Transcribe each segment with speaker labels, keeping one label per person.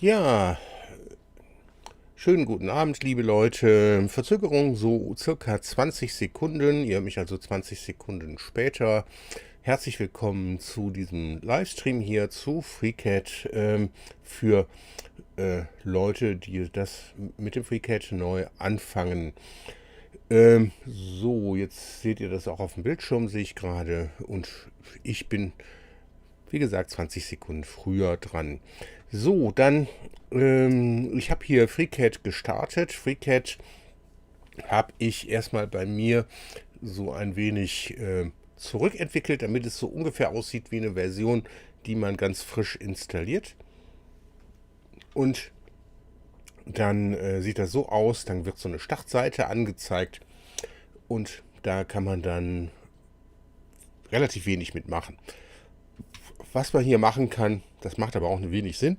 Speaker 1: Ja, schönen guten Abend, liebe Leute. Verzögerung so circa 20 Sekunden. Ihr hört mich also 20 Sekunden später. Herzlich willkommen zu diesem Livestream hier zu FreeCAD für Leute, die das mit dem FreeCAD neu anfangen. So, jetzt seht ihr das auch auf dem Bildschirm, sehe ich gerade. Und ich bin, wie gesagt, 20 Sekunden früher dran. So, dann, ich habe hier FreeCAD gestartet. FreeCAD habe ich erstmal bei mir so ein wenig zurückentwickelt, damit es so ungefähr aussieht wie eine Version, die man ganz frisch installiert. Und dann sieht das so aus, dann wird so eine Startseite angezeigt und da kann man dann relativ wenig mitmachen. Was man hier machen kann, das macht aber auch ein wenig Sinn,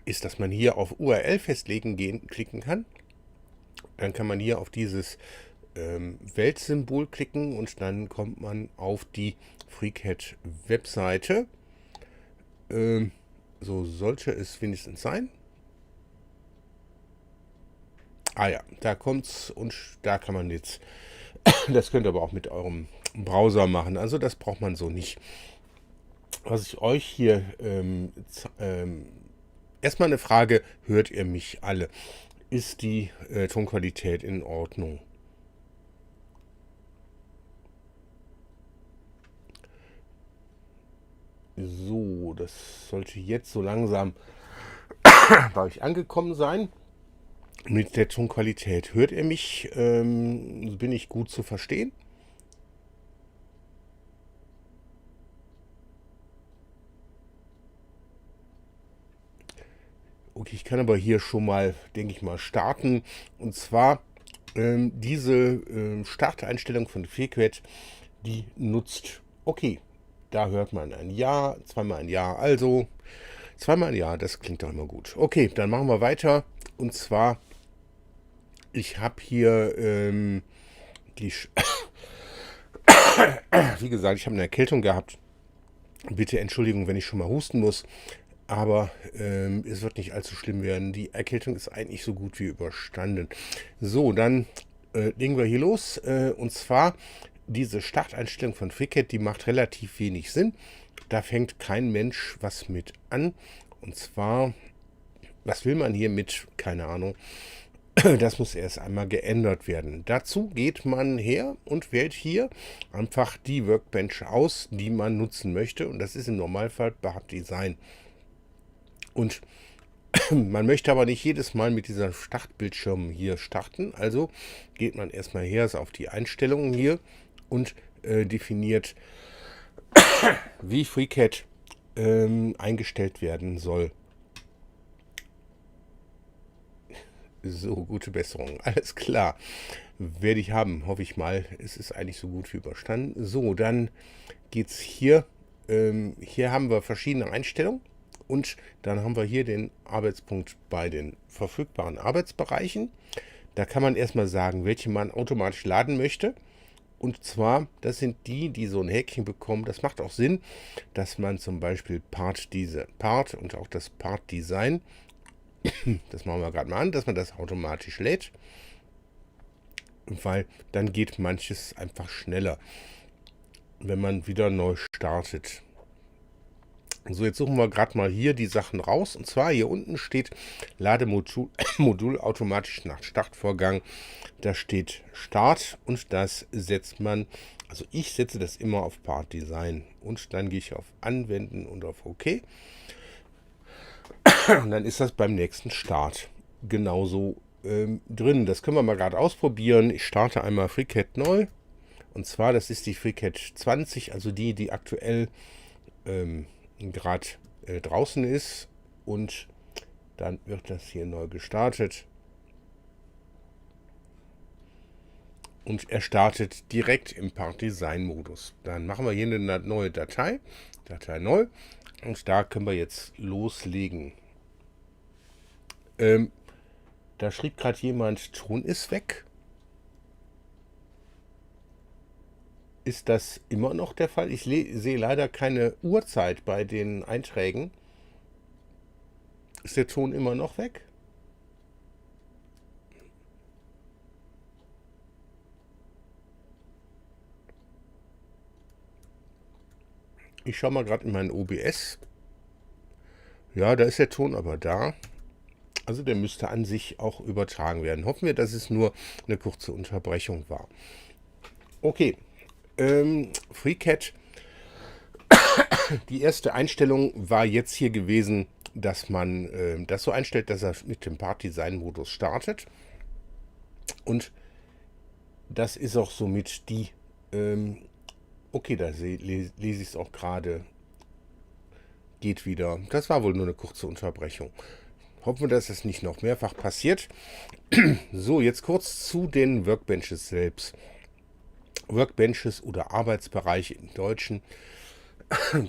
Speaker 1: ist, dass man hier auf URL festlegen klicken kann. Dann kann man hier auf dieses Weltsymbol klicken und dann kommt man auf die FreeCAD-Webseite. So sollte es wenigstens sein. Ah ja, da kommt's und da kann man jetzt, das könnt ihr aber auch mit eurem Browser machen. Also das braucht man so nicht. Was ich euch hier erstmal eine Frage, hört ihr mich alle? Ist die Tonqualität in Ordnung? So, das sollte jetzt so langsam bei euch angekommen sein. Mit der Tonqualität hört ihr mich? Bin ich gut zu verstehen? Okay, ich kann aber hier schon mal, denke ich mal, starten. Und zwar diese Starteinstellung von FreeCAD, die nutzt, okay, da hört man ein Ja, zweimal ein Ja, also zweimal ein Ja, das klingt doch immer gut. Okay, dann machen wir weiter. Und zwar, ich habe hier die, wie gesagt, ich habe eine Erkältung gehabt. Bitte Entschuldigung, wenn ich schon mal husten muss. Aber es wird nicht allzu schlimm werden. Die Erkältung ist eigentlich so gut wie überstanden. So, dann legen wir hier los. Und zwar diese Starteinstellung von FreeCAD, die macht relativ wenig Sinn. Da fängt kein Mensch was mit an. Und zwar, was will man hier mit? Keine Ahnung. Das muss erst einmal geändert werden. Dazu geht man her und wählt hier einfach die Workbench aus, die man nutzen möchte. Und das ist im Normalfall Behab Design. Und man möchte aber nicht jedes Mal mit dieser Startbildschirm hier starten. Also geht man erstmal her auf die Einstellungen hier und definiert, wie FreeCAD eingestellt werden soll. So, gute Besserung. Alles klar. Werde ich haben, hoffe ich mal. Es ist eigentlich so gut wie überstanden. So, dann geht's hier. Hier haben wir verschiedene Einstellungen. Und dann haben wir hier den Arbeitspunkt bei den verfügbaren Arbeitsbereichen. Da kann man erstmal sagen, welche man automatisch laden möchte. Und zwar, das sind die, die so ein Häkchen bekommen. Das macht auch Sinn, dass man zum Beispiel Part und auch das Part Design, das machen wir gerade mal an, dass man das automatisch lädt. Weil dann geht manches einfach schneller, wenn man wieder neu startet. So, jetzt suchen wir gerade mal hier die Sachen raus. Und zwar hier unten steht Lademodul Modul automatisch nach Startvorgang. Da steht Start und das setzt man, also ich setze das immer auf Part Design. Und dann gehe ich auf Anwenden und auf OK. Und dann ist das beim nächsten Start genauso drin. Das können wir mal gerade ausprobieren. Ich starte einmal FreeCAD neu. Und zwar, das ist die FreeCAD 20, also die aktuell gerade draußen ist. Und dann wird das hier neu gestartet. Und er startet direkt im Part Design Modus. Dann machen wir hier eine neue Datei. Datei neu. Und da können wir jetzt loslegen. Da schrieb gerade jemand, Ton ist weg. Ist das immer noch der Fall? Ich sehe leider keine Uhrzeit bei den Einträgen. Ist der Ton immer noch weg? Ich schaue mal gerade in meinen OBS. Ja, da ist der Ton aber da. Also der müsste an sich auch übertragen werden. Hoffen wir, dass es nur eine kurze Unterbrechung war. Okay, FreeCAD. Die erste Einstellung war jetzt hier gewesen, dass man das so einstellt, dass er mit dem Part-Design-Modus startet. Und das ist auch somit die... okay, da lese ich es auch gerade. Geht wieder. Das war wohl nur eine kurze Unterbrechung. Hoffen wir, dass es nicht noch mehrfach passiert. So, jetzt kurz zu den Workbenches selbst. Workbenches oder Arbeitsbereiche im Deutschen.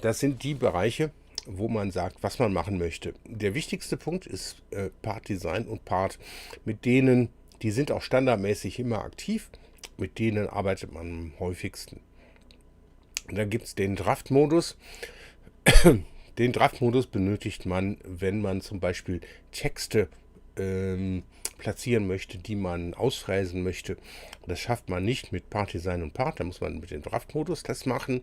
Speaker 1: Das sind die Bereiche, wo man sagt, was man machen möchte. Der wichtigste Punkt ist Part Design und Part. Mit denen, die sind auch standardmäßig immer aktiv. Mit denen arbeitet man am häufigsten. Und dann gibt es den Draft-Modus. Den Draft-Modus benötigt man, wenn man zum Beispiel Texte platzieren möchte, die man ausfräsen möchte. Das schafft man nicht mit Part Design und Part. Da muss man mit dem Draft-Modus das machen.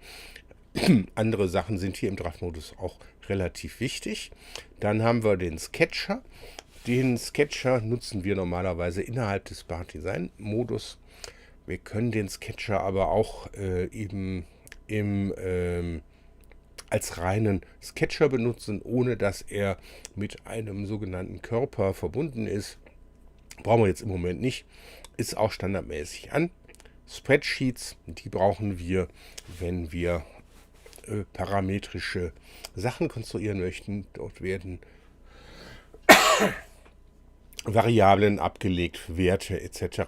Speaker 1: Andere Sachen sind hier im Draft-Modus auch relativ wichtig. Dann haben wir den Sketcher. Den Sketcher nutzen wir normalerweise innerhalb des Part Design-Modus. Wir können den Sketcher aber auch eben als reinen Sketcher benutzen, ohne dass er mit einem sogenannten Körper verbunden ist. Brauchen wir jetzt im Moment nicht. Ist auch standardmäßig an. Spreadsheets, die brauchen wir, wenn wir parametrische Sachen konstruieren möchten. Dort werden Variablen abgelegt, Werte etc.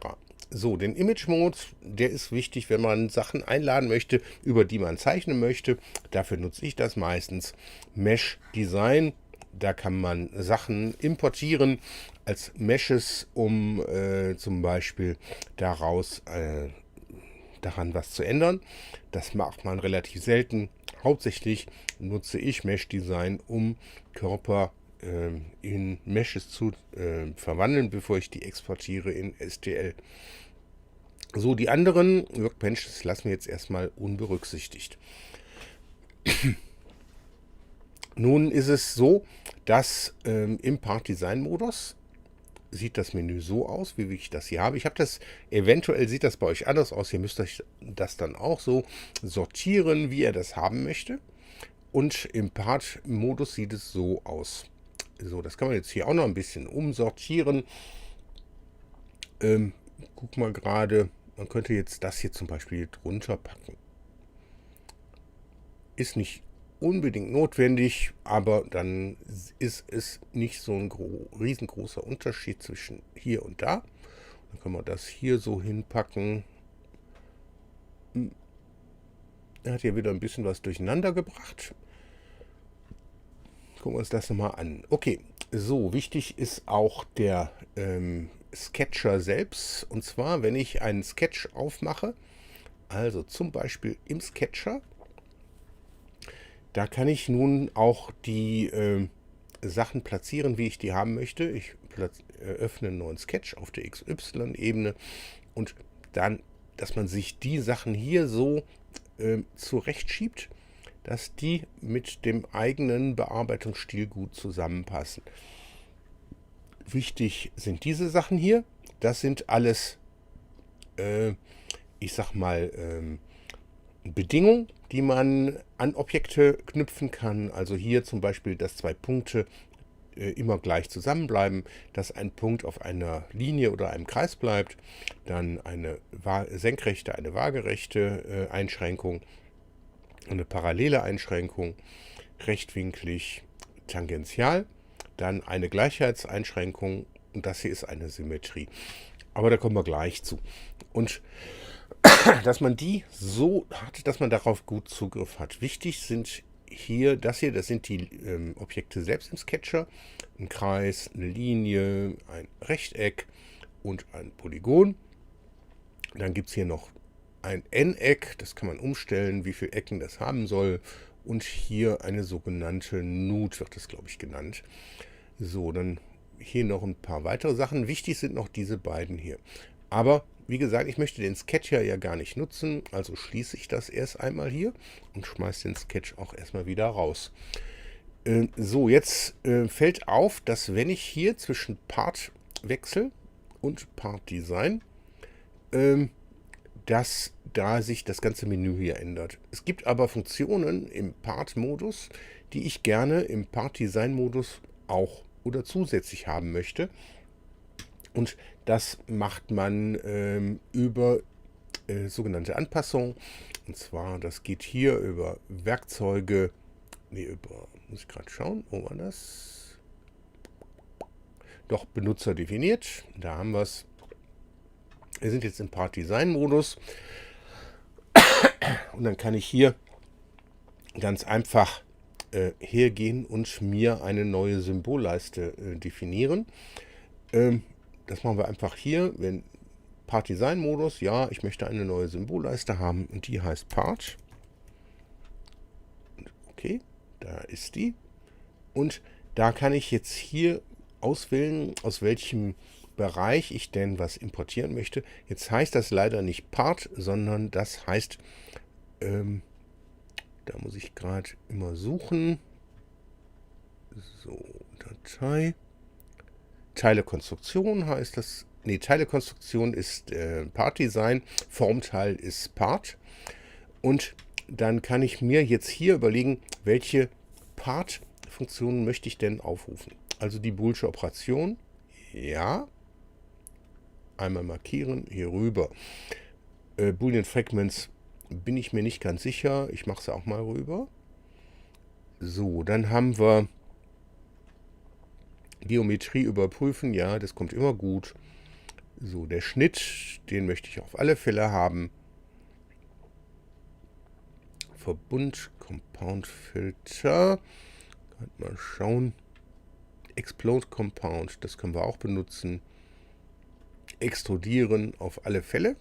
Speaker 1: So, den Image-Mode, der ist wichtig, wenn man Sachen einladen möchte, über die man zeichnen möchte. Dafür nutze ich das meistens. Mesh Design, da kann man Sachen importieren als Meshes, um zum Beispiel daran was zu ändern. Das macht man relativ selten. Hauptsächlich nutze ich Mesh Design, um Körper in Meshes zu verwandeln, bevor ich die exportiere in STL. So, die anderen Workbenches lassen wir jetzt erstmal unberücksichtigt. Nun ist es so, dass im Part Design Modus sieht das Menü so aus, wie ich das hier habe. Eventuell sieht das bei euch anders aus. Ihr müsst euch das dann auch so sortieren, wie ihr das haben möchte. Und im Part Modus sieht es so aus. So, das kann man jetzt hier auch noch ein bisschen umsortieren. Guck mal gerade, man könnte jetzt das hier zum Beispiel drunter packen. Ist nicht unbedingt notwendig, aber dann ist es nicht so ein riesengroßer Unterschied zwischen hier und da. Dann können wir das hier so hinpacken. Er hat hier wieder ein bisschen was durcheinander gebracht. Gucken wir uns das nochmal an. Okay, so wichtig ist auch der Sketcher selbst. Und zwar, wenn ich einen Sketch aufmache, also zum Beispiel im Sketcher, da kann ich nun auch die Sachen platzieren, wie ich die haben möchte. Ich öffne einen neuen Sketch auf der XY-Ebene und dann, dass man sich die Sachen hier so zurechtschiebt, dass die mit dem eigenen Bearbeitungsstil gut zusammenpassen. Wichtig sind diese Sachen hier. Das sind alles, ich sag mal, Bedingungen, die man an Objekte knüpfen kann. Also hier zum Beispiel, dass zwei Punkte immer gleich zusammenbleiben, dass ein Punkt auf einer Linie oder einem Kreis bleibt, dann eine senkrechte, eine waagerechte Einschränkung, eine parallele Einschränkung, rechtwinklig, tangential, dann eine Gleichheitseinschränkung und das hier ist eine Symmetrie. Aber da kommen wir gleich zu. Und dass man die so hat, dass man darauf gut Zugriff hat. Wichtig sind hier, das sind die Objekte selbst im Sketcher. Ein Kreis, eine Linie, ein Rechteck und ein Polygon. Dann gibt es hier noch ein N-Eck, das kann man umstellen, wie viele Ecken das haben soll. Und hier eine sogenannte Nut wird das, glaube ich, genannt. So, dann hier noch ein paar weitere Sachen. Wichtig sind noch diese beiden hier. Aber wie gesagt, ich möchte den Sketcher ja gar nicht nutzen, also schließe ich das erst einmal hier und schmeiße den Sketch auch erstmal wieder raus. So, jetzt fällt auf, dass wenn ich hier zwischen Part wechsle und Part Design, dass da sich das ganze Menü hier ändert. Es gibt aber Funktionen im Part-Modus, die ich gerne im Part-Design-Modus auch oder zusätzlich haben möchte. Und das macht man über sogenannte Anpassungen. Und zwar, das geht hier über Werkzeuge, muss ich gerade schauen, wo war das? Doch, Benutzer definiert, da haben wir es. Wir sind jetzt im Part-Design-Modus und dann kann ich hier ganz einfach hergehen und mir eine neue Symbolleiste definieren. Das machen wir einfach hier, wenn Part-Design-Modus, ja, ich möchte eine neue Symbolleiste haben und die heißt Part. Okay, da ist die. Und da kann ich jetzt hier auswählen, aus welchem Bereich ich denn was importieren möchte. Jetzt heißt das leider nicht Part, sondern das heißt, da muss ich gerade immer suchen. So, Datei. Teilekonstruktion heißt das. Ne, Teilekonstruktion ist Part Design, Formteil ist Part. Und dann kann ich mir jetzt hier überlegen, welche Part-Funktionen möchte ich denn aufrufen. Also die boolsche Operation, ja. Einmal markieren, hier rüber. Boolean Fragments bin ich mir nicht ganz sicher. Ich mache es auch mal rüber. So, dann haben wir Geometrie überprüfen. Ja, das kommt immer gut. So, der Schnitt, den möchte ich auf alle Fälle haben. Verbund, Compound Filter. Mal schauen. Explode Compound, das können wir auch benutzen. Extrudieren auf alle Fälle.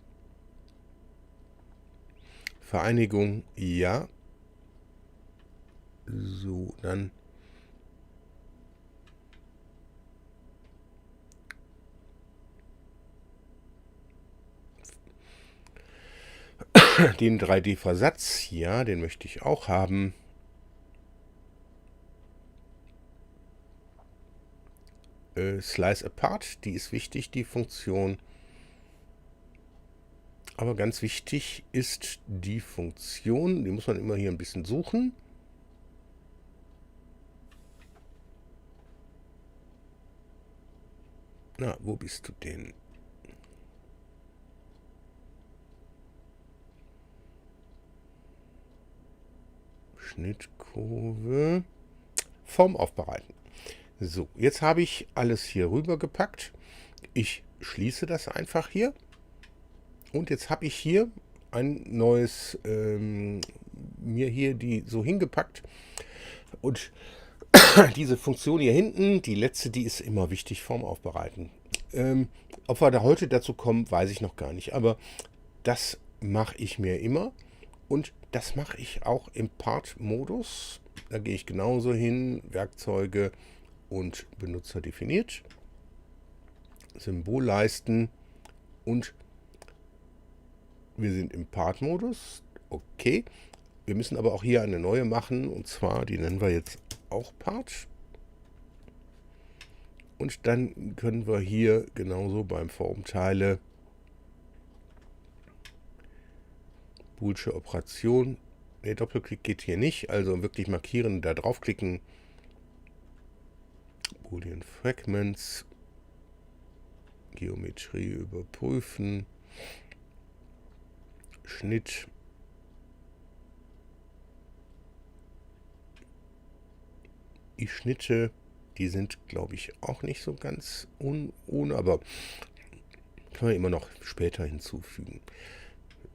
Speaker 1: Vereinigung, ja. So, dann den 3D-Versatz, ja, den möchte ich auch haben. Slice Apart, die ist wichtig, die Funktion. Aber ganz wichtig ist die Funktion, die muss man immer hier ein bisschen suchen. Na, wo bist du denn? Schnittkurve. Form aufbereiten. So, jetzt habe ich alles hier rüber gepackt. Ich schließe das einfach hier. Und jetzt habe ich hier ein neues, mir hier die so hingepackt. Und diese Funktion hier hinten, die letzte, die ist immer wichtig, Form aufbereiten. Ob wir da heute dazu kommen, weiß ich noch gar nicht. Aber das mache ich mir immer. Und das mache ich auch im Part-Modus. Da gehe ich genauso hin, Werkzeuge und Benutzer definiert. Symbolleisten und wir sind im Part-Modus. Okay. Wir müssen aber auch hier eine neue machen und zwar, die nennen wir jetzt auch Part. Und dann können wir hier genauso beim Formteile boolsche Operation. Ne, Doppelklick geht hier nicht, also wirklich markieren, da draufklicken. Boolean Fragments. Geometrie überprüfen. Schnitt. Die Schnitte, die sind, glaube ich, auch nicht so ganz ohne, aber kann man immer noch später hinzufügen.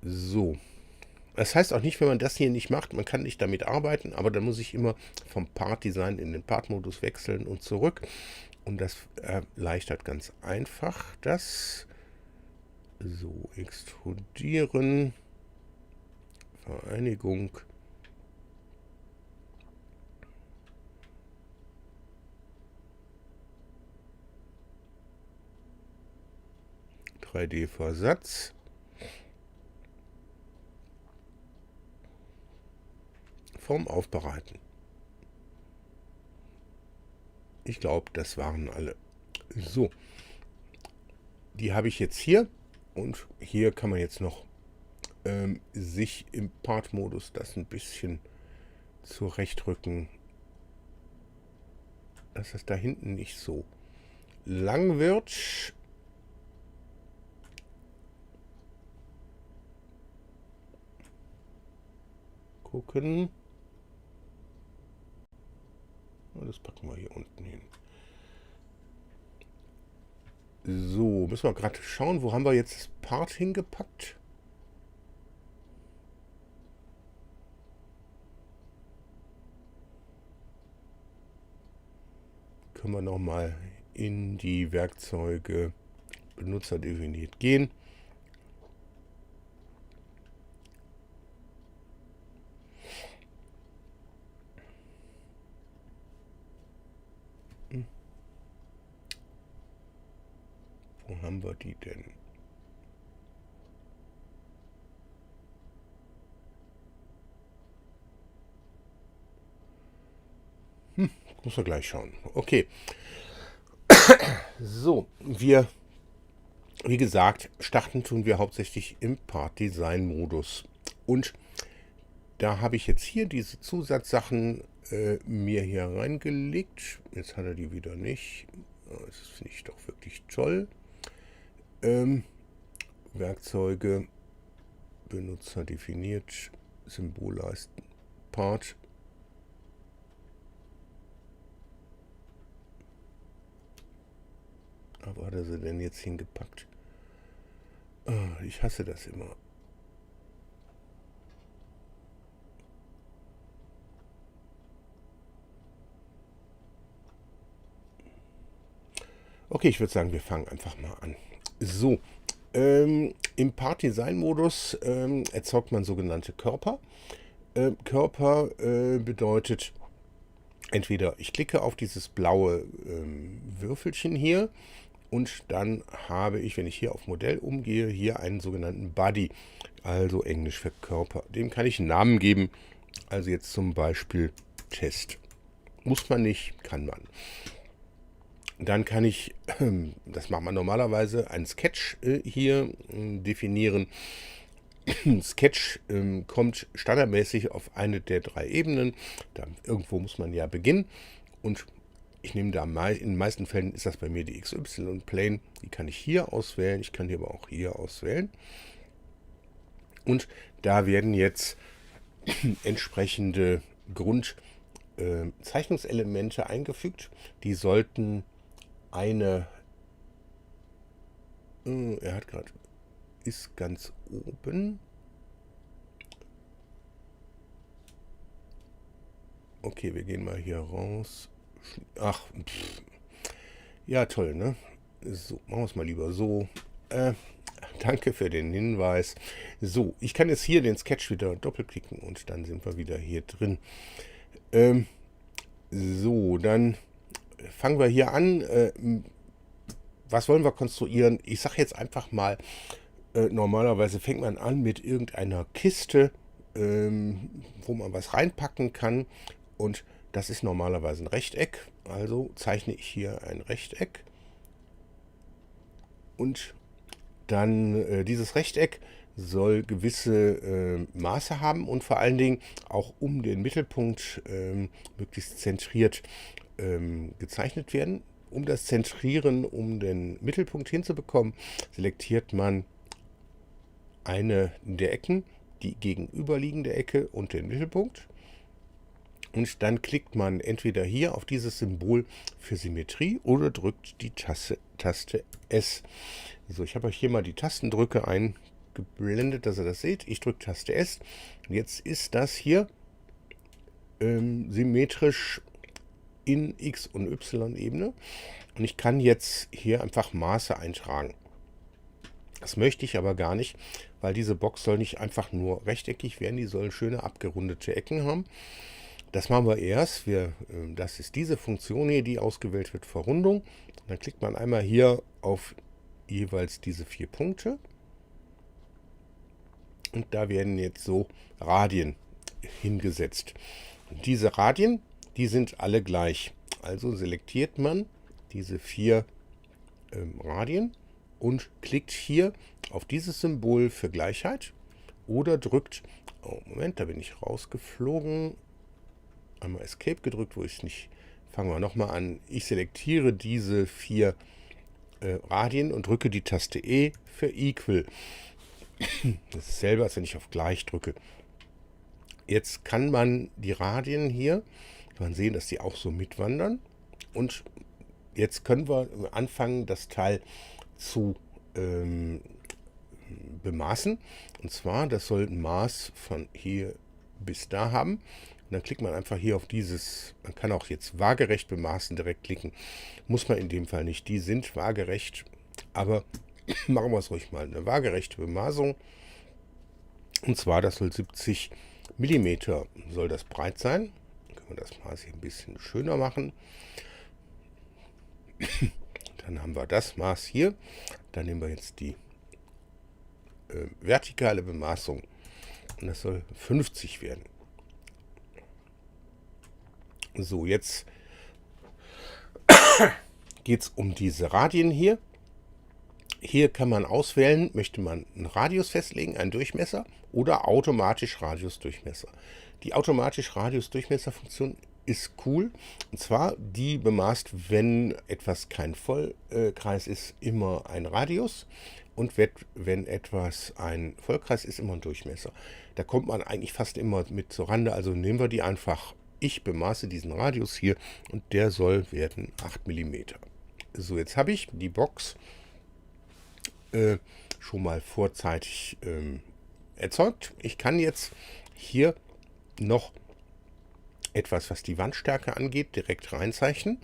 Speaker 1: So. Das heißt auch nicht, wenn man das hier nicht macht, man kann nicht damit arbeiten, aber dann muss ich immer vom Part-Design in den Part-Modus wechseln und zurück. Und das erleichtert ganz einfach das. So, extrudieren, Vereinigung. 3D-Versatz. Form aufbereiten. Ich glaube, das waren alle. So, die habe ich jetzt hier. Und hier kann man jetzt noch sich im Part-Modus das ein bisschen zurechtrücken, dass es da hinten nicht so lang wird. Gucken. Das packen wir hier unten hin. So, müssen wir gerade schauen, wo haben wir jetzt das Part hingepackt? Können wir nochmal in die Werkzeuge benutzerdefiniert gehen. Wo haben wir die denn? Muss man gleich schauen. Okay. So, wie gesagt, starten tun wir hauptsächlich im Part-Design-Modus. Und da habe ich jetzt hier diese Zusatzsachen mir hier reingelegt. Jetzt hat er die wieder nicht. Das finde ich doch wirklich toll. Werkzeuge, Benutzer definiert, Symbolleisten, Part. Aber hat er sie denn jetzt hingepackt? Ich hasse das immer. Okay, ich würde sagen, wir fangen einfach mal an. So, im Part-Design-Modus erzeugt man sogenannte Körper. Körper bedeutet, entweder ich klicke auf dieses blaue Würfelchen hier und dann habe ich, wenn ich hier auf Modell umgehe, hier einen sogenannten Body, also Englisch für Körper. Dem kann ich einen Namen geben, also jetzt zum Beispiel Test. Muss man nicht, kann man. Dann kann ich, das macht man normalerweise, einen Sketch hier definieren. Sketch kommt standardmäßig auf eine der 3 Ebenen. Da, irgendwo muss man ja beginnen. Und ich nehme da in den meisten Fällen ist das bei mir die XY-Plane. Die kann ich hier auswählen. Ich kann die aber auch hier auswählen. Und da werden jetzt entsprechende Grundzeichnungselemente eingefügt. Die sollten er hat gerade, ist ganz oben. Okay, wir gehen mal hier raus. Ach, ja toll, ne? So, machen wir es mal lieber so. Danke für den Hinweis. So, ich kann jetzt hier den Sketch wieder doppelklicken und dann sind wir wieder hier drin. So, dann fangen wir hier an. Was wollen wir konstruieren? Ich sage jetzt einfach mal, normalerweise fängt man an mit irgendeiner Kiste, wo man was reinpacken kann. Und das ist normalerweise ein Rechteck. Also zeichne ich hier ein Rechteck. Und dann dieses Rechteck soll gewisse Maße haben und vor allen Dingen auch um den Mittelpunkt möglichst zentriert gezeichnet werden. Um das Zentrieren, um den Mittelpunkt hinzubekommen, selektiert man eine der Ecken, die gegenüberliegende Ecke und den Mittelpunkt. Und dann klickt man entweder hier auf dieses Symbol für Symmetrie oder drückt die Taste S. So, ich habe euch hier mal die Tastendrücke eingeblendet, dass ihr das seht. Ich drücke Taste S. Und jetzt ist das hier symmetrisch in X- und Y-Ebene. Und ich kann jetzt hier einfach Maße eintragen. Das möchte ich aber gar nicht, weil diese Box soll nicht einfach nur rechteckig werden, die soll schöne abgerundete Ecken haben. Das machen wir erst. Das ist diese Funktion hier, die ausgewählt wird, Verrundung. Dann klickt man einmal hier auf jeweils diese 4 Punkte. Und da werden jetzt so Radien hingesetzt. Und diese Radien, die sind alle gleich. Also selektiert man diese 4 Radien und klickt hier auf dieses Symbol für Gleichheit oder drückt, oh Moment, da bin ich rausgeflogen, einmal Escape gedrückt, wo ich es nicht, fangen wir nochmal an. Ich selektiere diese 4 Radien und drücke die Taste E für Equal. Das ist dasselbe, als wenn ich auf Gleich drücke. Jetzt kann man die Radien hier, kann man sehen, dass die auch so mitwandern. Und jetzt können wir anfangen, das Teil zu bemaßen. Und zwar, das soll ein Maß von hier bis da haben. Und dann klickt man einfach hier auf dieses, man kann auch jetzt waagerecht bemaßen direkt klicken. Muss man in dem Fall nicht. Die sind waagerecht, aber machen wir es ruhig mal. Eine waagerechte Bemaßung. Und zwar, das soll 70 mm soll das breit sein. Dann können wir das Maß hier ein bisschen schöner machen. Dann haben wir das Maß hier. Dann nehmen wir jetzt die vertikale Bemaßung. Und das soll 50 werden. So, jetzt geht es um diese Radien hier. Hier kann man auswählen, möchte man einen Radius festlegen, einen Durchmesser oder automatisch Radiusdurchmesser. Die automatisch Radiusdurchmesser-Funktion ist cool. Und zwar, die bemaßt, wenn etwas kein Vollkreis ist, immer ein Radius. Und wenn etwas ein Vollkreis ist, immer ein Durchmesser. Da kommt man eigentlich fast immer mit zur Rande. Also nehmen wir die einfach. Ich bemaße diesen Radius hier und der soll werden 8 mm. So, jetzt habe ich die Box schon mal vorzeitig erzeugt. Ich kann jetzt hier noch etwas, was die Wandstärke angeht, direkt reinzeichnen.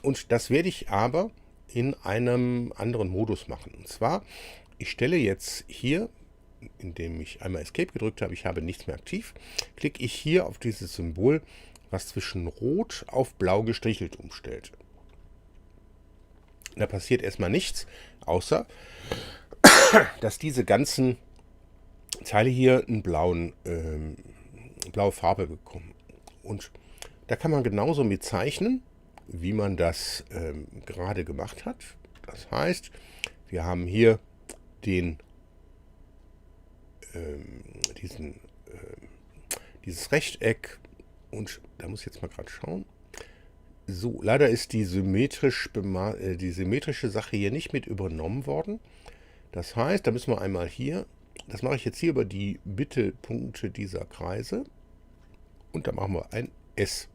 Speaker 1: Und das werde ich aber in einem anderen Modus machen. Und zwar, ich stelle jetzt hier, indem ich einmal Escape gedrückt habe, ich habe nichts mehr aktiv, klicke ich hier auf dieses Symbol, was zwischen Rot auf Blau gestrichelt umstellt. Da passiert erstmal nichts, außer dass diese ganzen Teile hier einen blaue Farbe bekommen. Und da kann man genauso mit zeichnen, wie man das gerade gemacht hat. Das heißt, wir haben hier dieses Rechteck und da muss ich jetzt mal gerade schauen. So, leider ist die symmetrische Sache hier nicht mit übernommen worden. Das heißt, da müssen wir einmal hier, das mache ich jetzt hier über die Mittelpunkte dieser Kreise und da machen wir ein S.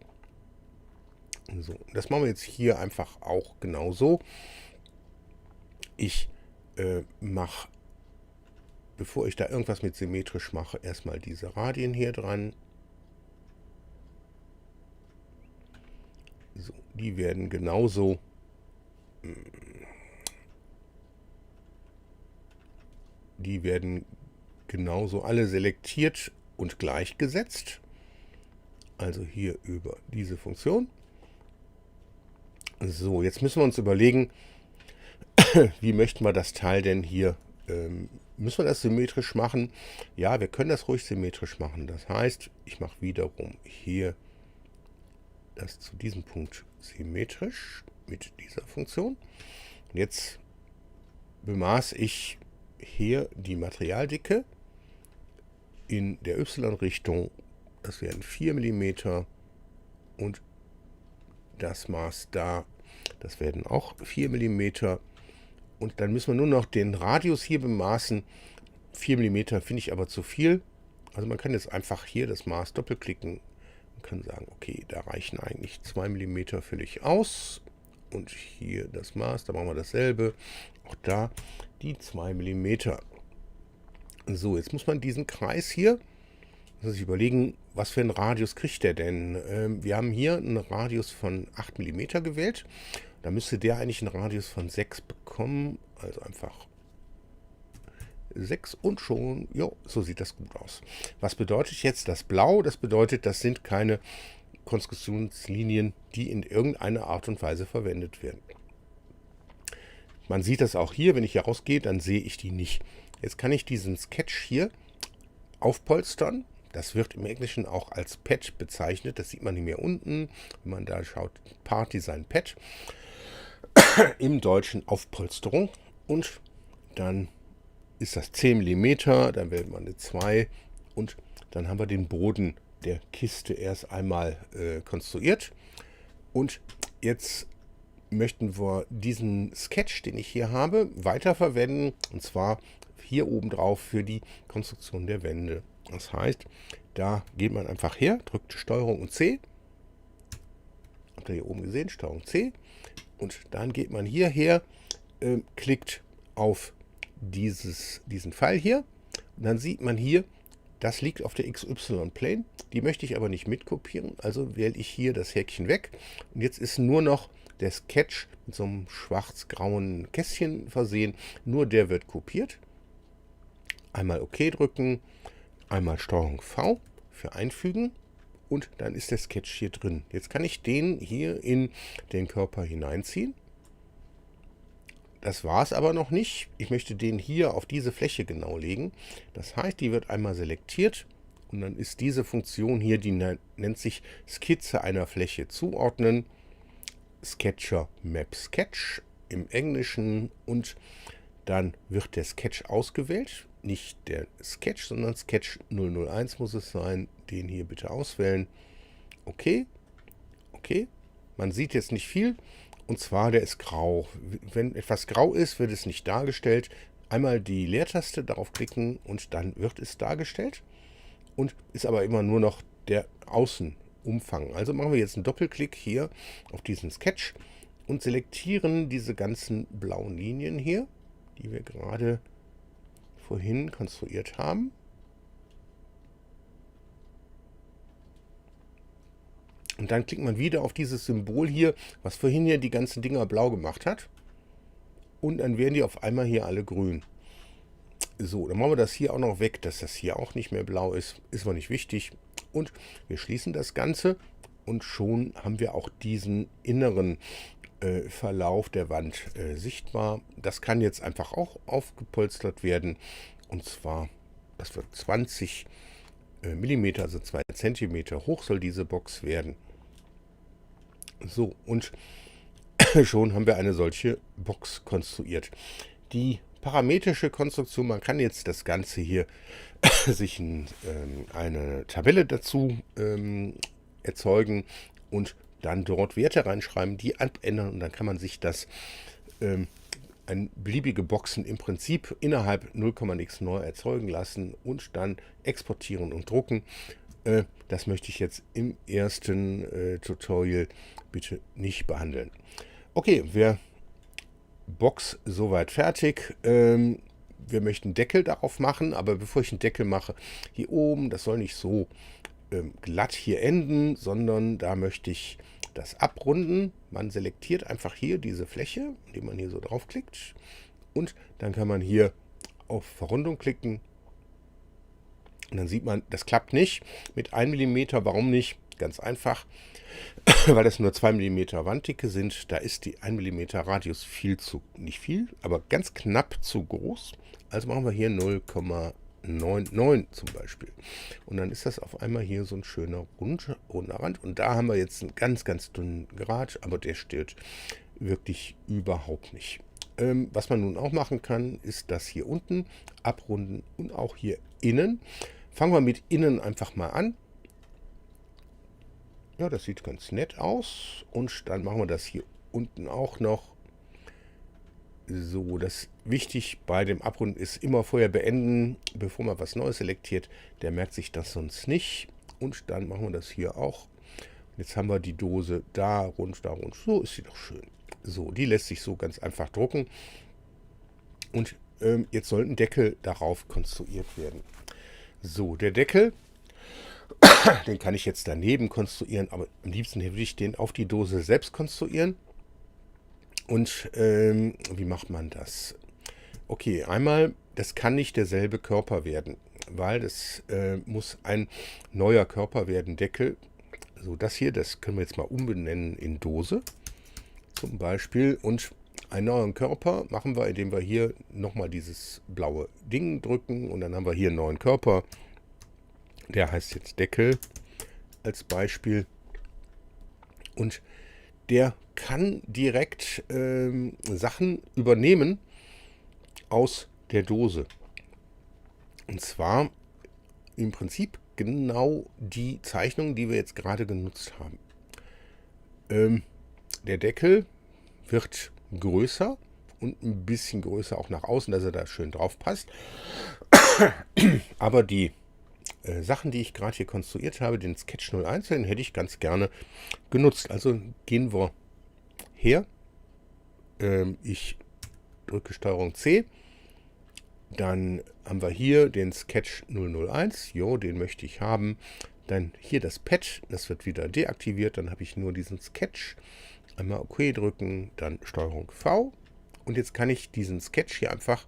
Speaker 1: So, das machen wir jetzt hier einfach auch genauso. Ich mache, bevor ich da irgendwas mit symmetrisch mache, erstmal diese Radien hier dran. So, die werden genauso alle selektiert und gleichgesetzt. Also hier über diese Funktion. So, jetzt müssen wir uns überlegen, wie möchten wir das Teil denn hier, müssen wir das symmetrisch machen? Ja, wir können das ruhig symmetrisch machen. Das heißt, ich mache wiederum hier das zu diesem Punkt symmetrisch mit dieser Funktion. Und jetzt bemaße ich hier die Materialdicke in der Y-Richtung. Das wären 4 mm und das Maß da, das werden auch 4 mm. Und dann müssen wir nur noch den Radius hier bemaßen. 4 mm finde ich aber zu viel. Also man kann jetzt einfach hier das Maß doppelklicken und kann sagen, okay, da reichen eigentlich 2 mm völlig aus. Und hier das Maß, da machen wir dasselbe. Auch da die 2 mm. So, jetzt muss man diesen Kreis hier, muss sich überlegen, was für einen Radius kriegt der denn? Wir haben hier einen Radius von 8 mm gewählt. Da müsste der eigentlich einen Radius von 6 bekommen. Also einfach 6 und schon, jo, so sieht das gut aus. Was bedeutet jetzt das Blau? Das bedeutet, das sind keine Konstruktionslinien, die in irgendeiner Art und Weise verwendet werden. Man sieht das auch hier, wenn ich hier rausgehe, dann sehe ich die nicht. Jetzt kann ich diesen Sketch hier aufpolstern. Das wird im Englischen auch als Pad bezeichnet. Das sieht man hier unten, wenn man da schaut, Part Design Pad. Im Deutschen Aufpolsterung. Und dann ist das 10 mm, dann wählt man eine 2 und dann haben wir den Boden der Kiste erst einmal konstruiert. Und jetzt möchten wir diesen Sketch, den ich hier habe, weiterverwenden, und zwar hier oben drauf für die Konstruktion der Wände. Das heißt, da geht man einfach her, drückt STRG und C. Habt ihr hier oben gesehen, STRG C. Und dann geht man hierher, klickt auf diesen Pfeil hier. Und dann sieht man hier, das liegt auf der XY-Plane. Die möchte ich aber nicht mitkopieren. Also wähle ich hier das Häkchen weg. Und jetzt ist nur noch der Sketch mit so einem schwarz-grauen Kästchen versehen. Nur der wird kopiert. Einmal OK drücken. Einmal STRG V für einfügen. Und dann ist der Sketch hier drin. Jetzt kann ich den hier in den Körper hineinziehen. Das war es aber noch nicht. Ich möchte den hier auf diese Fläche genau legen. Das heißt, die wird einmal selektiert und dann ist diese Funktion hier, die nennt sich Skizze einer Fläche zuordnen. Sketcher Map Sketch im Englischen, und dann wird der Sketch ausgewählt. Nicht der Sketch, sondern Sketch 001 muss es sein. Den hier bitte auswählen. Okay. Okay. Man sieht jetzt nicht viel. Und zwar, der ist grau. Wenn etwas grau ist, wird es nicht dargestellt. Einmal die Leertaste, darauf klicken und dann wird es dargestellt. Und ist aber immer nur noch der Außenumfang. Also machen wir jetzt einen Doppelklick hier auf diesen Sketch und selektieren diese ganzen blauen Linien hier, die wir gerade vorhin konstruiert haben. Und dann klickt man wieder auf dieses Symbol hier, was vorhin hier die ganzen Dinger blau gemacht hat. Und dann werden die auf einmal hier alle grün. So, dann machen wir das hier auch noch weg, dass das hier auch nicht mehr blau ist. Ist aber nicht wichtig. Und wir schließen das Ganze und schon haben wir auch diesen inneren Verlauf der Wand sichtbar. Das kann jetzt einfach auch aufgepolstert werden. Und zwar, das wird 20 mm, also 2 cm hoch soll diese Box werden. So, und schon haben wir eine solche Box konstruiert. Die parametrische Konstruktion, man kann jetzt das Ganze hier sich eine Tabelle dazu erzeugen und dann dort Werte reinschreiben, die abändern, und dann kann man sich das beliebige Boxen im Prinzip innerhalb 0,x neu erzeugen lassen und dann exportieren und drucken. Das möchte ich jetzt im ersten Tutorial bitte nicht behandeln. Okay, Box soweit fertig. Wir möchten Deckel darauf machen, aber bevor ich einen Deckel mache, hier oben, das soll nicht so glatt hier enden, sondern da möchte ich das abrunden. Man selektiert einfach hier diese Fläche, indem man hier so draufklickt, und dann kann man hier auf Verrundung klicken. Und dann sieht man, das klappt nicht mit 1 mm. Warum nicht? Ganz einfach, weil das nur 2 mm Wanddicke sind. Da ist die 1 mm Radius nicht viel, aber ganz knapp zu groß. Also machen wir hier 0,99 zum Beispiel. Und dann ist das auf einmal hier so ein schöner runder Rand. Und da haben wir jetzt einen ganz, ganz dünnen Grat, aber der stört wirklich überhaupt nicht. Was man nun auch machen kann, ist das hier unten abrunden und auch hier innen. Fangen wir mit innen einfach mal an. Ja, das sieht ganz nett aus. Und dann machen wir das hier unten auch noch. So, das wichtig bei dem Abrunden ist immer vorher beenden, bevor man was Neues selektiert. Der merkt sich das sonst nicht. Und dann machen wir das hier auch. Jetzt haben wir die Dose da rund. So ist sie doch schön. So, die lässt sich so ganz einfach drucken. Und jetzt soll ein Deckel darauf konstruiert werden. So, der Deckel, den kann ich jetzt daneben konstruieren, aber am liebsten würde ich den auf die Dose selbst konstruieren. Und wie macht man das? Okay, einmal, das kann nicht derselbe Körper werden, weil das muss ein neuer Körper werden, Deckel. So, das hier, das können wir jetzt mal umbenennen in Dose zum Beispiel. Und einen neuen Körper machen wir, indem wir hier nochmal dieses blaue Ding drücken und dann haben wir hier einen neuen Körper. Der heißt jetzt Deckel als Beispiel und der kann direkt Sachen übernehmen aus der Dose. Und zwar im Prinzip genau die Zeichnung, die wir jetzt gerade genutzt haben. Der Deckel wird größer und ein bisschen größer auch nach außen, dass er da schön drauf passt. Aber die Sachen, die ich gerade hier konstruiert habe, den Sketch 01, den hätte ich ganz gerne genutzt. Also gehen wir her. Ich drücke STRG C. Dann haben wir hier den Sketch 001. Jo, den möchte ich haben. Dann hier das Pad, das wird wieder deaktiviert. Dann habe ich nur diesen Sketch. Einmal OK drücken, dann STRG V. Und jetzt kann ich diesen Sketch hier einfach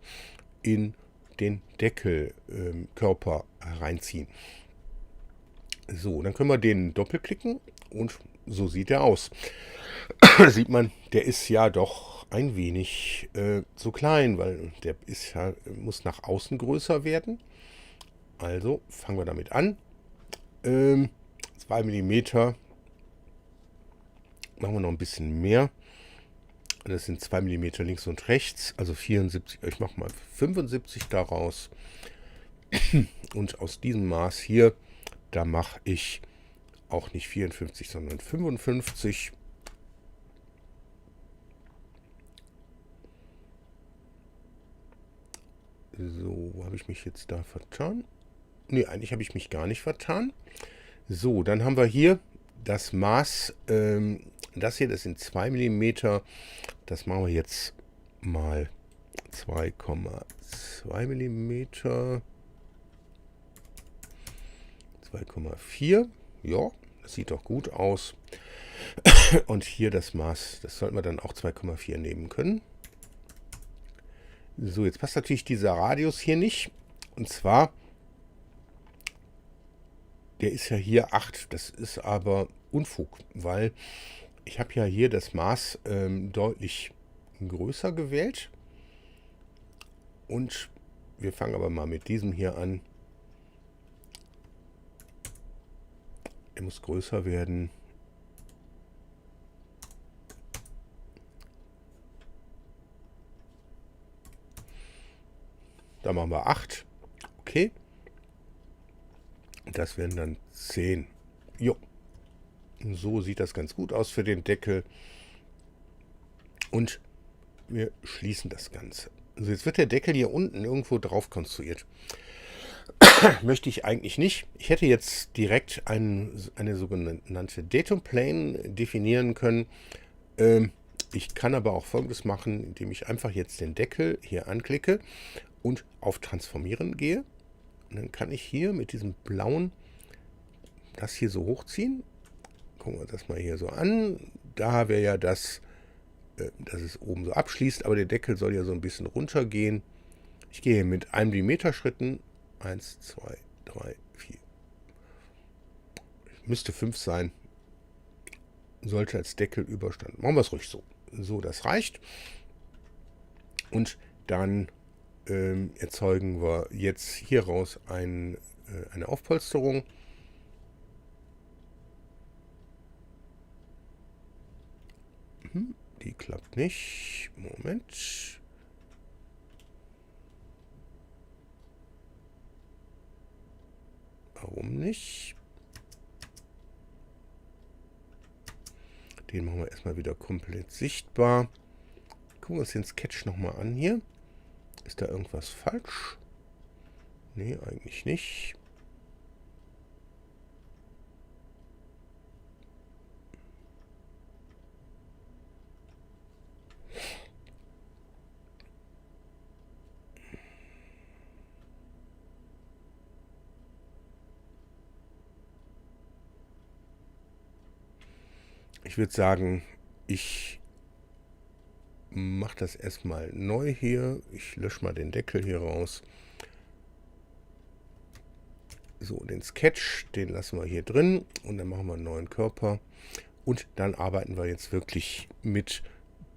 Speaker 1: in den Deckelkörper reinziehen. So, dann können wir den doppelklicken und so sieht er aus. Sieht man, der ist ja doch ein wenig zu klein, weil der ist ja, muss nach außen größer werden. Also fangen wir damit an. 2 mm. Machen wir noch ein bisschen mehr. Das sind 2 mm links und rechts, also 74, ich mache mal 75 daraus. Und aus diesem Maß hier, da mache ich auch nicht 54, sondern 55. So, wo habe ich mich jetzt da vertan? Ne, eigentlich habe ich mich gar nicht vertan. So, dann haben wir hier das Maß, das hier, das sind 2 mm. Das machen wir jetzt mal 2,2 mm. 2,4. Ja, das sieht doch gut aus. Und hier das Maß, das sollten wir dann auch 2,4 nehmen können. So, jetzt passt natürlich dieser Radius hier nicht. Und zwar, der ist ja hier 8. Das ist aber Unfug, weil ich habe ja hier das Maß deutlich größer gewählt. Und wir fangen aber mal mit diesem hier an. Er muss größer werden. Da machen wir 8. Okay. Das wären dann 10. Jo. So sieht das ganz gut aus für den Deckel. Und wir schließen das Ganze. Also jetzt wird der Deckel hier unten irgendwo drauf konstruiert. Möchte ich eigentlich nicht. Ich hätte jetzt direkt eine sogenannte Datum Plane definieren können. Ich kann aber auch Folgendes machen, indem ich einfach jetzt den Deckel hier anklicke und auf Transformieren gehe. Und dann kann ich hier mit diesem blauen das hier so hochziehen. Gucken wir uns das mal hier so an. Da wäre ja das, dass es oben so abschließt, aber der Deckel soll ja so ein bisschen runtergehen. Ich gehe mit 1 mm Schritten. 1, 2, 3, 4. Müsste 5 sein. Sollte als Deckelüberstand. Machen wir es ruhig so. So, das reicht. Und dann erzeugen wir jetzt hieraus eine Aufpolsterung. Die klappt nicht. Moment. Warum nicht? Den machen wir erstmal wieder komplett sichtbar. Gucken wir uns den Sketch nochmal an hier. Ist da irgendwas falsch? Nee, eigentlich nicht. Ich würde sagen, ich mache das erstmal neu hier. Ich lösche mal den Deckel hier raus. So, den Sketch, den lassen wir hier drin und dann machen wir einen neuen Körper. Und dann arbeiten wir jetzt wirklich mit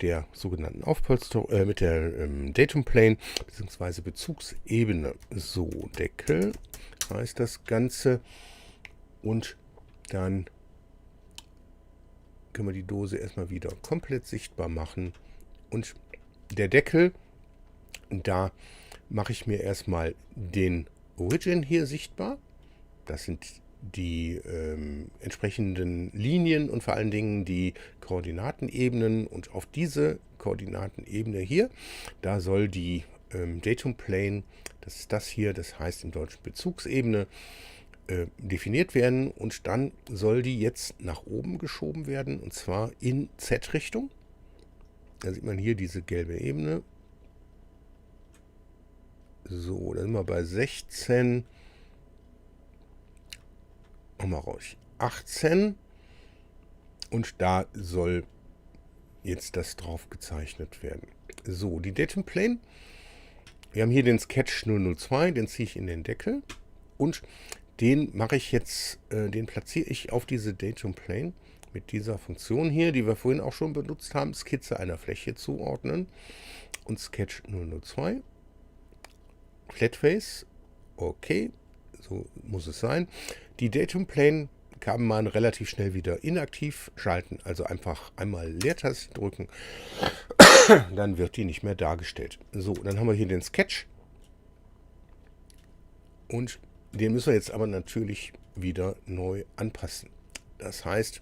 Speaker 1: der sogenannten Aufpolsterung, mit der Datum Plane bzw. Bezugsebene. So, Deckel heißt das Ganze. Und dann können wir die Dose erstmal wieder komplett sichtbar machen. Und der Deckel, da mache ich mir erstmal den Origin hier sichtbar. Das sind die entsprechenden Linien und vor allen Dingen die Koordinatenebenen. Und auf diese Koordinatenebene hier, da soll die Datum Plane, das ist das hier, das heißt im Deutschen Bezugsebene, definiert werden. Und dann soll die jetzt nach oben geschoben werden, und zwar in Z-Richtung. Da sieht man hier diese gelbe Ebene. So, da sind wir bei 16. Machen wir raus. 18. Und da soll jetzt das drauf gezeichnet werden. So, die Datum Plane. Wir haben hier den Sketch 002, den ziehe ich in den Deckel. Und den mache ich jetzt, den platziere ich auf diese Datum Plane mit dieser Funktion hier, die wir vorhin auch schon benutzt haben, Skizze einer Fläche zuordnen. Und Sketch 002. Flatface. Okay, so muss es sein. Die Datum Plane kann man relativ schnell wieder inaktiv schalten, also einfach einmal Leertaste drücken, dann wird die nicht mehr dargestellt. So, dann haben wir hier den Sketch und den müssen wir jetzt aber natürlich wieder neu anpassen. Das heißt,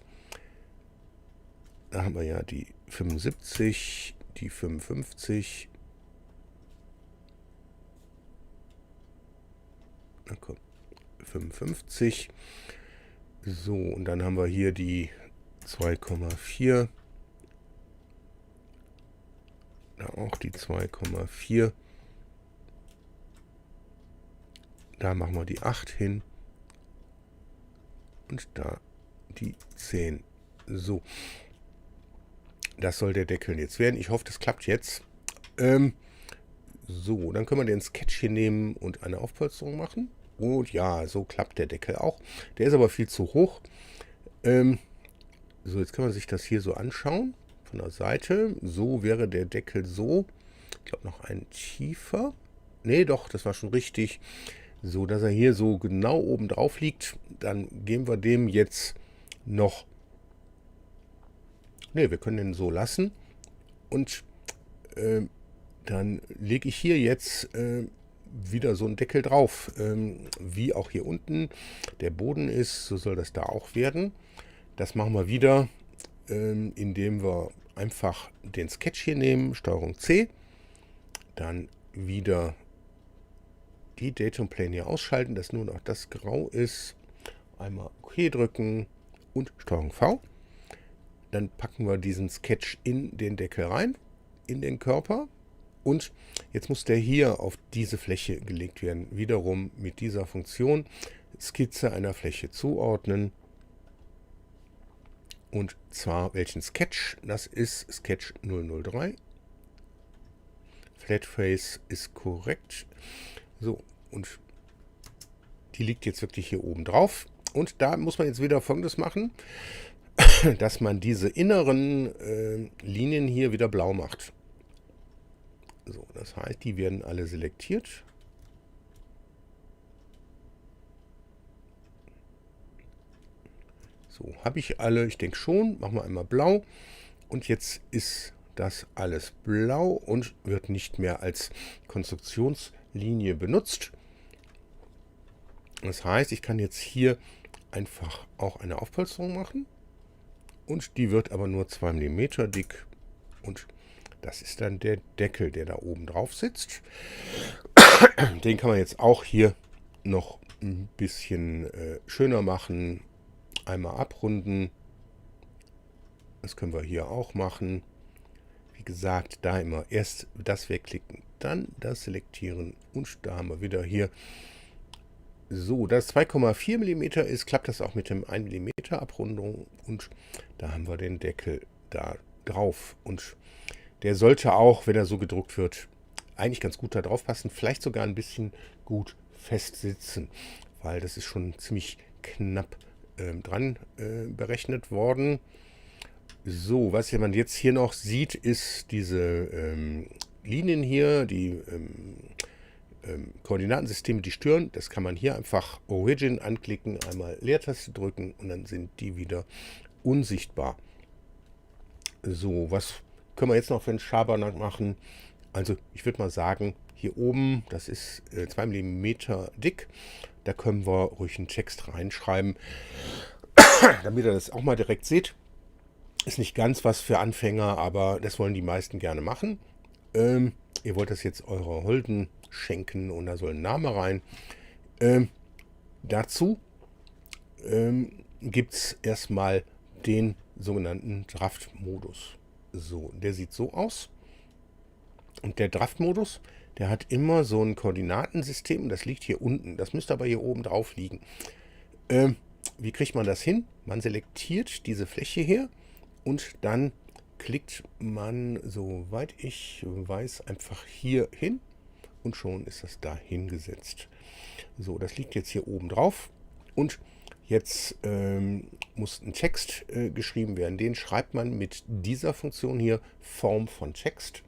Speaker 1: da haben wir ja die 75, die 55. Na komm, 55. So, und dann haben wir hier die 2,4. Da auch die 2,4. Da machen wir die 8 hin. Und da die 10. So. Das soll der Deckel jetzt werden. Ich hoffe, das klappt jetzt. So, dann können wir den Sketch hier nehmen und eine Aufpolsterung machen. Und ja, so klappt der Deckel auch. Der ist aber viel zu hoch. So, jetzt kann man sich das hier so anschauen. Von der Seite. So wäre der Deckel so. Ich glaube noch ein tiefer. Nee, doch, das war schon richtig. So, dass er hier so genau oben drauf liegt. Dann geben wir dem jetzt noch... Ne, wir können den so lassen. Und dann lege ich hier jetzt wieder so einen Deckel drauf. Wie auch hier unten der Boden ist, so soll das da auch werden. Das machen wir wieder, indem wir einfach den Sketch hier nehmen, Steuerung C. Dann wieder die Datum Plane hier ausschalten, dass nur noch das grau ist. Einmal OK drücken und Steuerung V. Dann packen wir diesen Sketch in den Deckel rein, in den Körper. Und jetzt muss der hier auf diese Fläche gelegt werden. Wiederum mit dieser Funktion Skizze einer Fläche zuordnen. Und zwar welchen Sketch? Das ist Sketch 003. Flatface ist korrekt. So, und die liegt jetzt wirklich hier oben drauf. Und da muss man jetzt wieder Folgendes machen, dass man diese inneren Linien hier wieder blau macht. So, das heißt, die werden alle selektiert. So, habe ich alle, ich denke schon. Machen wir einmal blau. Und jetzt ist das alles blau und wird nicht mehr als Konstruktionslinie benutzt. Das heißt, ich kann jetzt hier einfach auch eine Aufpolsterung machen. Und die wird aber nur 2 mm dick. Und das ist dann der Deckel, der da oben drauf sitzt. Den kann man jetzt auch hier noch ein bisschen schöner machen. Einmal abrunden. Das können wir hier auch machen. Wie gesagt, da immer erst das wegklicken, dann das selektieren. Und da haben wir wieder hier. So, da es 2,4 mm ist, klappt das auch mit dem 1 mm Abrundung. Und da haben wir den Deckel da drauf. Und der sollte auch, wenn er so gedruckt wird, eigentlich ganz gut da drauf passen. Vielleicht sogar ein bisschen gut fest sitzen, weil das ist schon ziemlich knapp dran berechnet worden. So, was man jetzt hier noch sieht, ist diese Linien hier, die Koordinatensysteme, die stören. Das kann man hier einfach Origin anklicken, einmal Leertaste drücken und dann sind die wieder unsichtbar. So, was können wir jetzt noch für einen Schabernack machen? Also ich würde mal sagen, hier oben, das ist 2 mm dick, da können wir ruhig einen Text reinschreiben, damit ihr das auch mal direkt seht. Ist nicht ganz was für Anfänger, aber das wollen die meisten gerne machen. Ihr wollt das jetzt eurer Holden schenken und da soll ein Name rein. Dazu gibt es erstmal den sogenannten Draft-Modus. So, der sieht so aus. Und der Draft-Modus, der hat immer so ein Koordinatensystem. Das liegt hier unten. Das müsste aber hier oben drauf liegen. Wie kriegt man das hin? Man selektiert diese Fläche hier und dann klickt man, soweit ich weiß, einfach hier hin und schon ist das da hingesetzt. So, das liegt jetzt hier oben drauf und jetzt muss ein Text geschrieben werden. Den schreibt man mit dieser Funktion hier, Form von Text.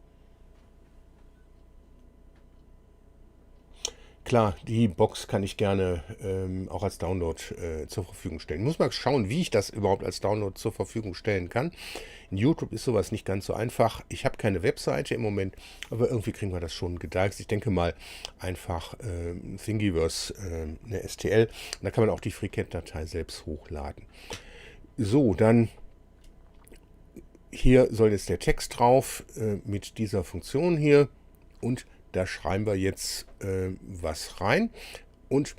Speaker 1: Klar, die Box kann ich gerne auch als Download zur Verfügung stellen. Ich muss mal schauen, wie ich das überhaupt als Download zur Verfügung stellen kann. In YouTube ist sowas nicht ganz so einfach. Ich habe keine Webseite im Moment, aber irgendwie kriegen wir das schon gedeichselt. Ich denke mal einfach Thingiverse, eine STL. Und da kann man auch die FreeCAD-Datei selbst hochladen. So, dann hier soll jetzt der Text drauf mit dieser Funktion hier und da schreiben wir jetzt was rein. Und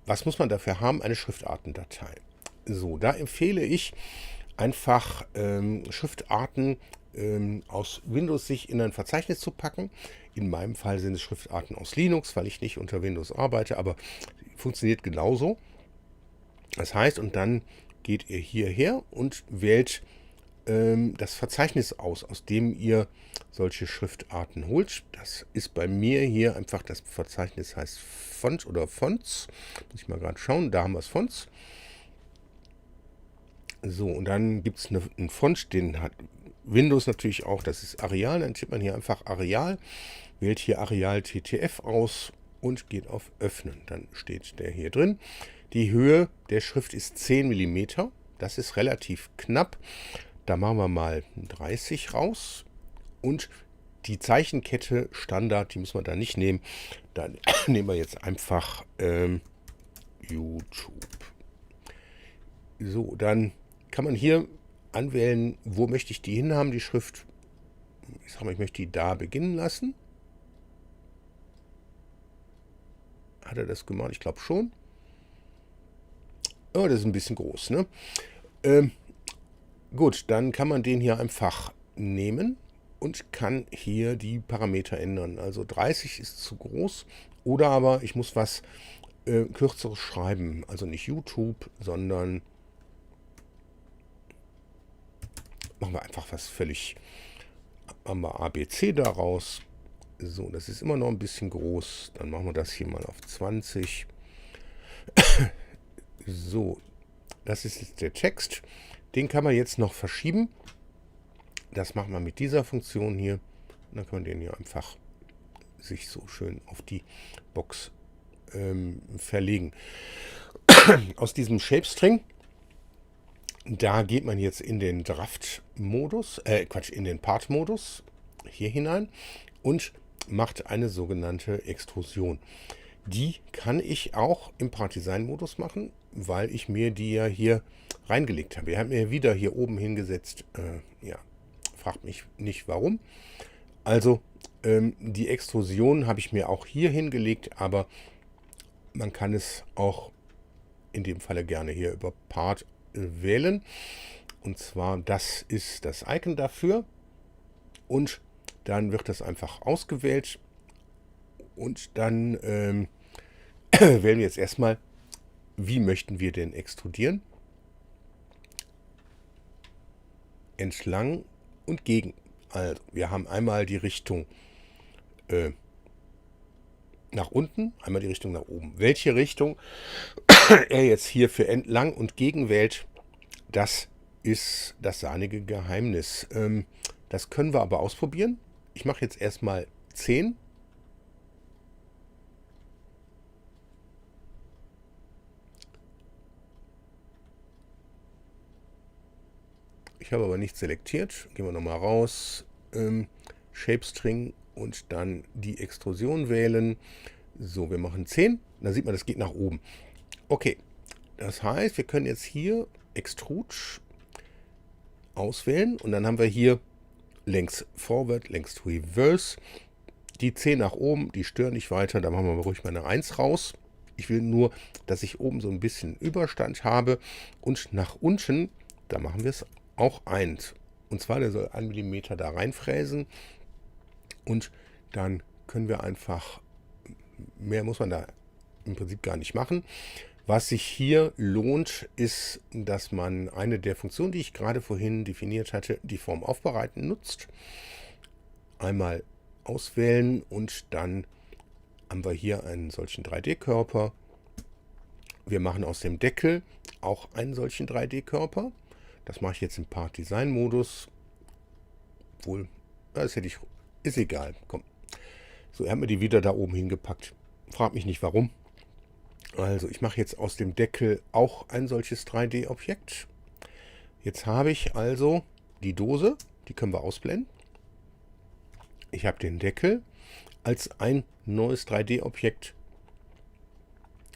Speaker 1: was muss man dafür haben? Eine Schriftartendatei. So, da empfehle ich einfach Schriftarten aus Windows sich in ein Verzeichnis zu packen. In meinem Fall sind es Schriftarten aus Linux, weil ich nicht unter Windows arbeite, aber funktioniert genauso. Das heißt, und dann geht ihr hierher und wählt das Verzeichnis aus dem ihr solche Schriftarten holt. Das ist bei mir hier einfach, das Verzeichnis heißt Font oder Fonts. Muss ich mal gerade schauen, da haben wir es, Fonts. So, und dann gibt es einen Font, den hat Windows natürlich auch, das ist Arial. Dann tippt man hier einfach Arial, wählt hier Arial TTF aus und geht auf Öffnen. Dann steht der hier drin. Die Höhe der Schrift ist 10 mm. Das ist relativ knapp. Da machen wir mal 30 raus und die Zeichenkette Standard, die müssen wir da nicht nehmen. Dann nehmen wir jetzt einfach YouTube. So, dann kann man hier anwählen, wo möchte ich die hinhaben, die Schrift. Ich sage mal, ich möchte die da beginnen lassen. Hat er das gemacht? Ich glaube schon. Oh, das ist ein bisschen groß, ne? Gut, dann kann man den hier einfach nehmen und kann hier die Parameter ändern. Also 30 ist zu groß oder aber ich muss was Kürzeres schreiben. Also nicht YouTube, sondern machen wir einfach was völlig, machen wir ABC daraus. So, das ist immer noch ein bisschen groß. Dann machen wir das hier mal auf 20. So, das ist jetzt der Text. Den kann man jetzt noch verschieben. Das machen wir mit dieser Funktion hier. Und dann kann man den hier einfach sich so schön auf die Box verlegen. Aus diesem Shapestring, da geht man jetzt in den Draft-Modus, in den Part-Modus hier hinein und macht eine sogenannte Extrusion. Die kann ich auch im Part-Design-Modus machen, weil ich mir die ja hier reingelegt habe. Wir haben mir wieder hier oben hingesetzt. Ja, fragt mich nicht warum. Also die Extrusion habe ich mir auch hier hingelegt, aber man kann es auch in dem Falle gerne hier über Part wählen. Und zwar, das ist das Icon dafür. Und dann wird das einfach ausgewählt. Und dann wählen wir jetzt erstmal, wie möchten wir denn extrudieren? Entlang und gegen. Also, wir haben einmal die Richtung nach unten, einmal die Richtung nach oben. Welche Richtung er jetzt hier für entlang und gegen wählt, das ist das sahnige Geheimnis. Das können wir aber ausprobieren. Ich mache jetzt erstmal 10. Ich habe aber nicht selektiert. Gehen wir nochmal raus. Shape String und dann die Extrusion wählen. So, wir machen 10. Da sieht man, das geht nach oben. Okay, das heißt, wir können jetzt hier Extrude auswählen und dann haben wir hier längs Forward, längs Reverse. Die 10 nach oben, die stören nicht weiter. Da machen wir mal ruhig mal eine 1 raus. Ich will nur, dass ich oben so ein bisschen Überstand habe. Und nach unten, da machen wir es auch 1. Und zwar, der soll 1 mm da reinfräsen. Und dann können wir einfach, mehr muss man da im Prinzip gar nicht machen. Was sich hier lohnt, ist, dass man eine der Funktionen, die ich gerade vorhin definiert hatte, die Form aufbereiten, nutzt. Einmal auswählen und dann haben wir hier einen solchen 3D-Körper. Wir machen aus dem Deckel auch einen solchen 3D-Körper. Das mache ich jetzt im Part-Design-Modus. Obwohl, das hätte ich, ist egal. Komm. So, er hat mir die wieder da oben hingepackt. Frag mich nicht warum. Also, ich mache jetzt aus dem Deckel auch ein solches 3D-Objekt. Jetzt habe ich also die Dose, die können wir ausblenden. Ich habe den Deckel als ein neues 3D-Objekt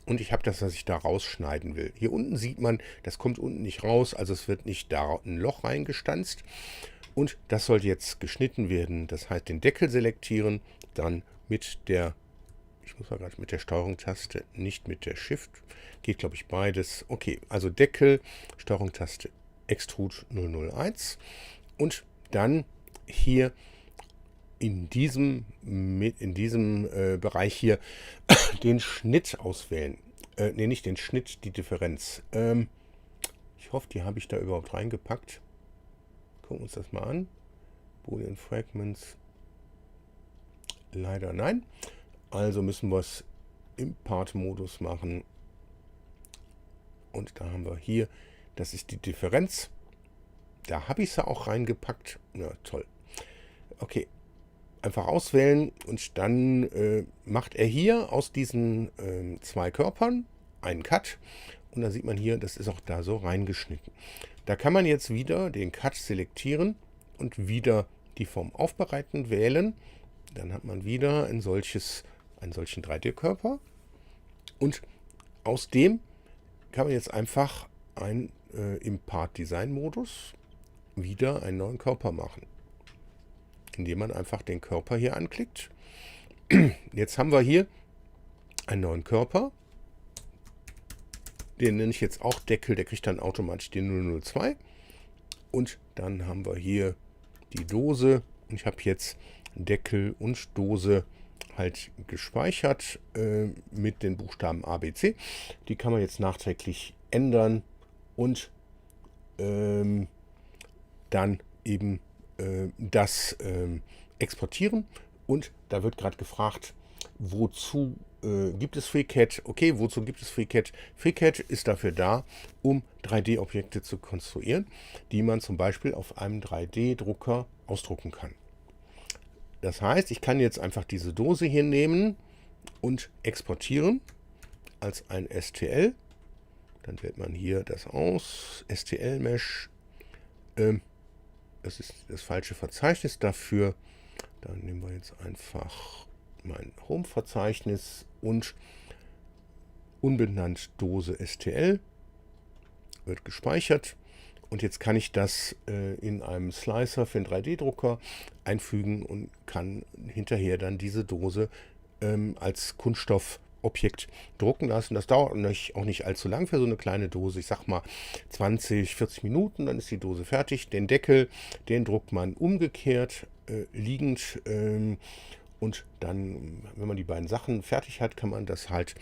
Speaker 1: und ich habe das, was ich da rausschneiden will. Hier unten sieht man, das kommt unten nicht raus, also es wird nicht da ein Loch reingestanzt. Und das soll jetzt geschnitten werden. Das heißt, den Deckel selektieren, dann mit der, ich muss mal gerade mit der Steuerung-Taste, nicht mit der Shift. Geht, glaube ich, beides. Okay, also Deckel, Steuerung-Taste, Extrude 001 und dann hier in diesem Bereich hier den Schnitt auswählen. Ne, nicht den Schnitt, die Differenz. Ich hoffe, die habe ich da überhaupt reingepackt. Gucken wir uns das mal an. Boolean Fragments. Leider nein. Also müssen wir es im Part-Modus machen. Und da haben wir hier, das ist die Differenz. Da habe ich sie auch reingepackt. Na toll. Okay. Einfach auswählen und dann macht er hier aus diesen 2 Körpern einen Cut. Und da sieht man hier, das ist auch da so reingeschnitten. Da kann man jetzt wieder den Cut selektieren und wieder die Form aufbereiten wählen. Dann hat man wieder einen solchen 3D-Körper. Und aus dem kann man jetzt einfach im Part-Design-Modus wieder einen neuen Körper machen. Indem man einfach den Körper hier anklickt. Jetzt haben wir hier einen neuen Körper. Den nenne ich jetzt auch Deckel, der kriegt dann automatisch den 002. Und dann haben wir hier die Dose. Und ich habe jetzt Deckel und Dose halt gespeichert mit den Buchstaben A, B, C. Die kann man jetzt nachträglich ändern und dann eben das exportieren. Und da wird gerade gefragt, wozu gibt es FreeCAD? Okay, wozu gibt es FreeCAD? FreeCAD ist dafür da, um 3D-Objekte zu konstruieren, die man zum Beispiel auf einem 3D-Drucker ausdrucken kann. Das heißt, ich kann jetzt einfach diese Dose hier nehmen und exportieren als ein STL. Dann wählt man hier das aus, STL-Mesh. Das ist das falsche Verzeichnis dafür. Dann nehmen wir jetzt einfach mein Home-Verzeichnis und unbenannt Dose STL. Wird gespeichert. Und jetzt kann ich das in einem Slicer für einen 3D-Drucker einfügen und kann hinterher dann diese Dose als Kunststoffobjekt drucken lassen. Das dauert auch nicht allzu lang für so eine kleine Dose. Ich sag mal 20, 40 Minuten, dann ist die Dose fertig. Den Deckel, den druckt man umgekehrt, liegend. Und dann, wenn man die beiden Sachen fertig hat, kann man das halt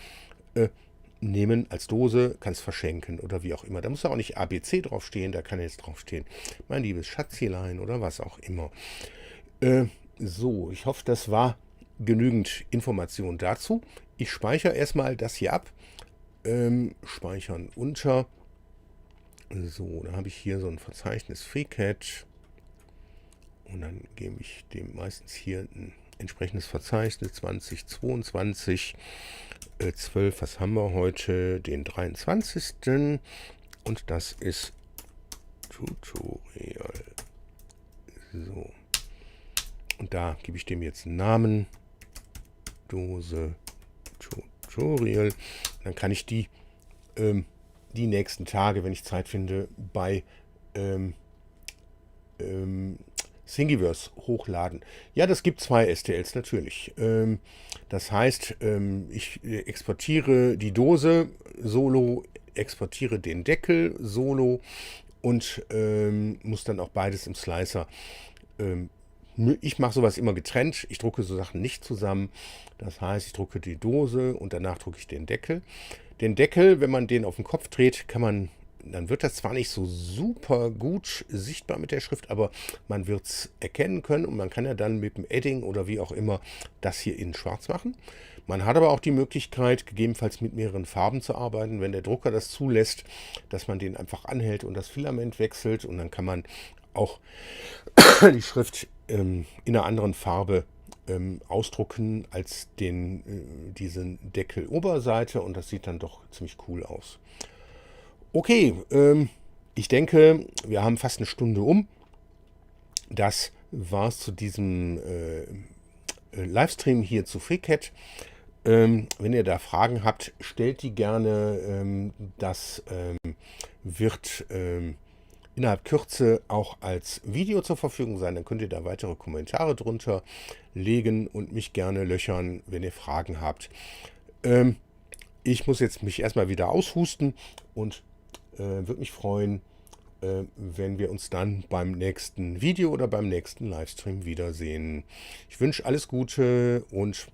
Speaker 1: nehmen als Dose, kann es verschenken oder wie auch immer. Da muss auch nicht ABC draufstehen, da kann jetzt draufstehen, mein liebes Schatzilein oder was auch immer. So, ich hoffe, das war genügend Information dazu. Ich speichere erstmal das hier ab. Speichern unter. So, da habe ich hier so ein Verzeichnis FreeCAD und dann gebe ich dem meistens hier ein entsprechendes Verzeichnis 2022 12. Was haben wir heute? Den 23. Und das ist Tutorial. So. Und da gebe ich dem jetzt einen Namen. Dose Tutorial. Dann kann ich die nächsten Tage, wenn ich Zeit finde, bei Thingiverse hochladen. Ja, das gibt 2 STLs natürlich. Das heißt, ich exportiere die Dose solo, exportiere den Deckel solo und muss dann auch beides im Slicer. Ich mache sowas immer getrennt. Ich drucke so Sachen nicht zusammen. Das heißt, ich drucke die Dose und danach drucke ich den Deckel. Den Deckel, wenn man den auf den Kopf dreht, dann wird das zwar nicht so super gut sichtbar mit der Schrift, aber man wird es erkennen können und man kann ja dann mit dem Edding oder wie auch immer das hier in schwarz machen. Man hat aber auch die Möglichkeit, gegebenenfalls mit mehreren Farben zu arbeiten, wenn der Drucker das zulässt, dass man den einfach anhält und das Filament wechselt und dann kann man auch die Schrift in einer anderen Farbe ausdrucken als diesen Deckel-Oberseite und das sieht dann doch ziemlich cool aus. Okay, ich denke, wir haben fast eine Stunde um. Das war's zu diesem Livestream hier zu FreeCAD. Wenn ihr da Fragen habt, stellt die gerne. Das wird innerhalb Kürze auch als Video zur Verfügung sein. Dann könnt ihr da weitere Kommentare drunter legen und mich gerne löchern, wenn ihr Fragen habt. Ich muss jetzt mich erstmal wieder aushusten und würde mich freuen, wenn wir uns dann beim nächsten Video oder beim nächsten Livestream wiedersehen. Ich wünsche alles Gute und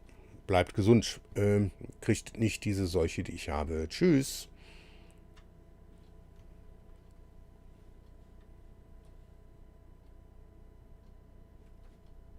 Speaker 1: bleibt gesund. Kriegt nicht diese Seuche, die ich habe. Tschüss.